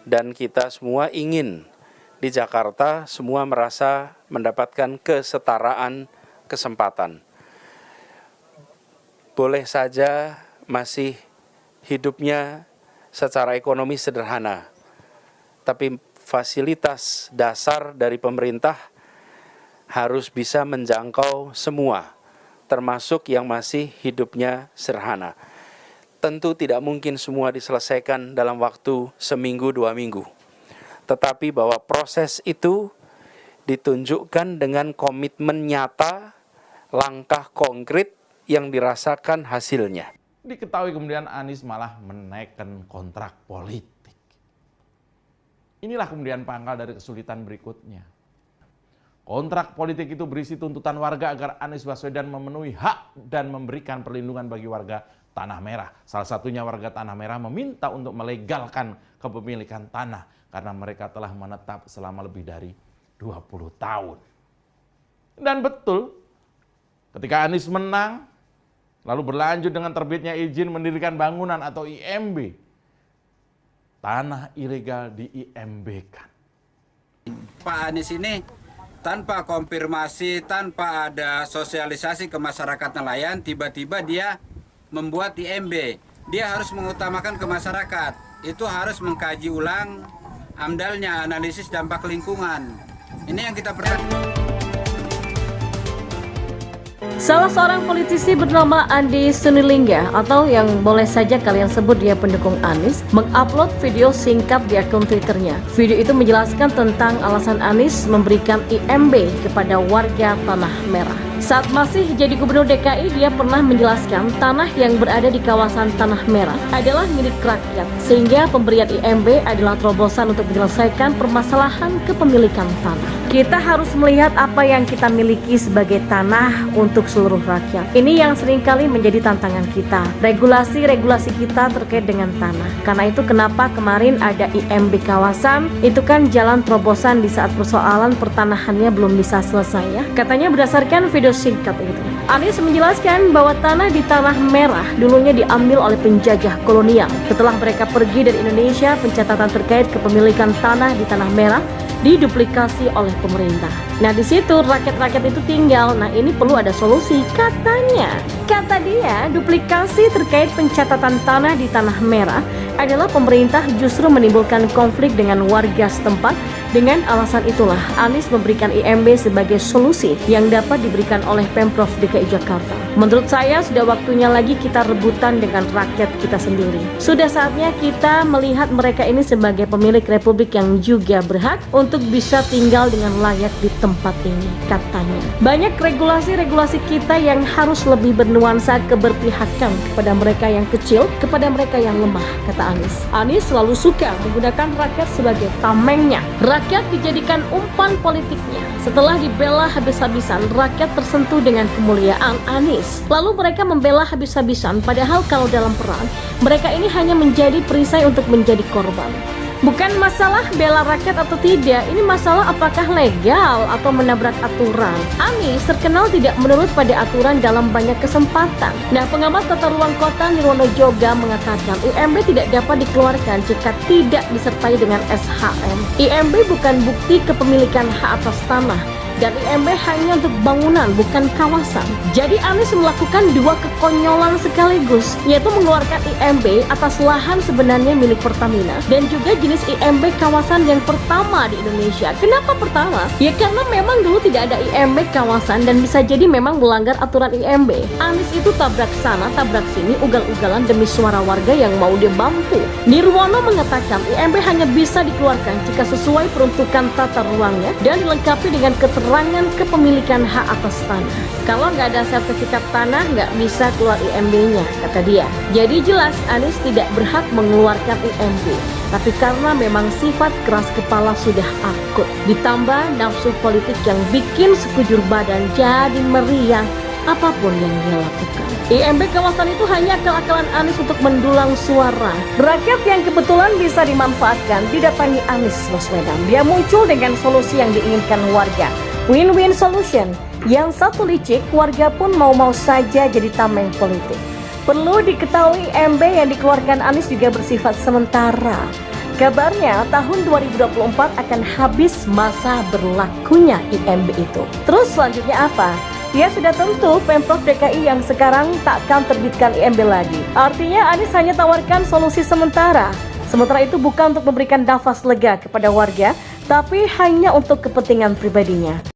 dan kita semua ingin di Jakarta semua merasa mendapatkan kesetaraan kesempatan. Boleh saja masih hidupnya secara ekonomi sederhana, tapi fasilitas dasar dari pemerintah harus bisa menjangkau semua, termasuk yang masih hidupnya sederhana. Tentu tidak mungkin semua diselesaikan dalam waktu seminggu 2 minggu. Tetapi bahwa proses itu ditunjukkan dengan komitmen nyata, langkah konkret yang dirasakan hasilnya. Diketahui kemudian Anies malah menaikkan kontrak politik. Inilah kemudian pangkal dari kesulitan berikutnya. Kontrak politik itu berisi tuntutan warga agar Anies Baswedan memenuhi hak dan memberikan perlindungan bagi warga Tanah Merah. Salah satunya warga Tanah Merah meminta untuk melegalkan kepemilikan tanah karena mereka telah menetap selama lebih dari 20 tahun. Dan betul, ketika Anies menang, lalu berlanjut dengan terbitnya izin mendirikan bangunan atau IMB, tanah ilegal di IMB-kan. Pak Anies ini tanpa konfirmasi, tanpa ada sosialisasi ke masyarakat nelayan, tiba-tiba dia membuat IMB. Dia harus mengutamakan ke masyarakat. Itu harus mengkaji ulang AMDAL-nya, analisis dampak lingkungan. Ini yang kita perhatikan. Salah seorang politisi bernama Andi Sunilingga atau yang boleh saja kalian sebut dia pendukung Anies mengupload video singkat di akun Twitternya. Video itu menjelaskan tentang alasan Anies memberikan IMB kepada warga Tanah Merah. Saat masih jadi gubernur DKI, dia pernah menjelaskan tanah yang berada di kawasan Tanah Merah adalah milik rakyat, sehingga pemberian IMB adalah terobosan untuk menyelesaikan permasalahan kepemilikan tanah. Kita harus melihat apa yang kita miliki sebagai tanah untuk seluruh rakyat. Ini yang seringkali menjadi tantangan kita, regulasi-regulasi kita terkait dengan tanah. Karena itu kenapa kemarin ada IMB kawasan, itu kan jalan terobosan di saat persoalan pertanahannya belum bisa selesai ya. Katanya berdasarkan video singkat itu, Anies menjelaskan bahwa tanah di Tanah Merah dulunya diambil oleh penjajah kolonial. Setelah mereka pergi dari Indonesia, pencatatan terkait kepemilikan tanah di Tanah Merah diduplikasi oleh pemerintah. Nah, di situ rakyat-rakyat itu tinggal. Nah, ini perlu ada solusi katanya. Kata dia, duplikasi terkait pencatatan tanah di Tanah Merah adalah pemerintah justru menimbulkan konflik dengan warga setempat. Dengan alasan itulah Anies memberikan IMB sebagai solusi yang dapat diberikan oleh Pemprov DKI Jakarta. Menurut saya sudah waktunya lagi kita rebutan dengan rakyat kita sendiri. Sudah saatnya kita melihat mereka ini sebagai pemilik republik yang juga berhak untuk bisa tinggal dengan layak di tempat ini, katanya. Banyak regulasi-regulasi kita yang harus lebih bernuansa keberpihakan kepada mereka yang kecil, kepada mereka yang lemah, kata Anies. Anies selalu suka menggunakan rakyat sebagai tamengnya. Rakyat dijadikan umpan politiknya. Setelah dibela habis-habisan, rakyat tersentuh dengan kemuliaan Anies. Lalu mereka membela habis-habisan, padahal kalau dalam perang, mereka ini hanya menjadi perisai untuk menjadi korban. Bukan masalah bela rakyat atau tidak, ini masalah apakah legal atau menabrak aturan. Anies terkenal tidak menurut pada aturan dalam banyak kesempatan. Nah, pengamat tata ruang kota Nirwono Joga mengatakan IMB tidak dapat dikeluarkan jika tidak disertai dengan SHM. IMB bukan bukti kepemilikan hak atas tanah. Dan IMB hanya untuk bangunan, bukan kawasan. Jadi Anies melakukan dua kekonyolan sekaligus, yaitu mengeluarkan IMB atas lahan sebenarnya milik Pertamina dan juga jenis IMB kawasan yang pertama di Indonesia. Kenapa pertama? Ya karena memang dulu tidak ada IMB kawasan dan bisa jadi memang melanggar aturan IMB. Anies itu tabrak sana, tabrak sini, ugal-ugalan demi suara warga yang mau dia bantu. Nirwono mengatakan IMB hanya bisa dikeluarkan jika sesuai peruntukan tata ruangnya dan dilengkapi dengan keterangan kepemilikan hak atas tanah. Kalau nggak ada sertifikat tanah, nggak bisa keluar IMB-nya, kata dia. Jadi jelas Anies tidak berhak mengeluarkan IMB. Tapi karena memang sifat keras kepala sudah akut, ditambah nafsu politik yang bikin sekujur badan jadi meriang apapun yang dia lakukan. IMB kawasan itu hanya akal-akalan Anies untuk mendulang suara. Rakyat yang kebetulan bisa dimanfaatkan didatangi Anies Baswedan. Dia muncul dengan solusi yang diinginkan warga. Win-win solution. Yang satu licik, warga pun mau-mau saja jadi tameng politik. Perlu diketahui IMB yang dikeluarkan Anies juga bersifat sementara. Kabarnya tahun 2024 akan habis masa berlakunya IMB itu. Terus selanjutnya apa? Ya sudah tentu Pemprov DKI yang sekarang takkan terbitkan IMB lagi. Artinya Anies hanya tawarkan solusi sementara. Sementara itu bukan untuk memberikan nafas lega kepada warga, tapi hanya untuk kepentingan pribadinya.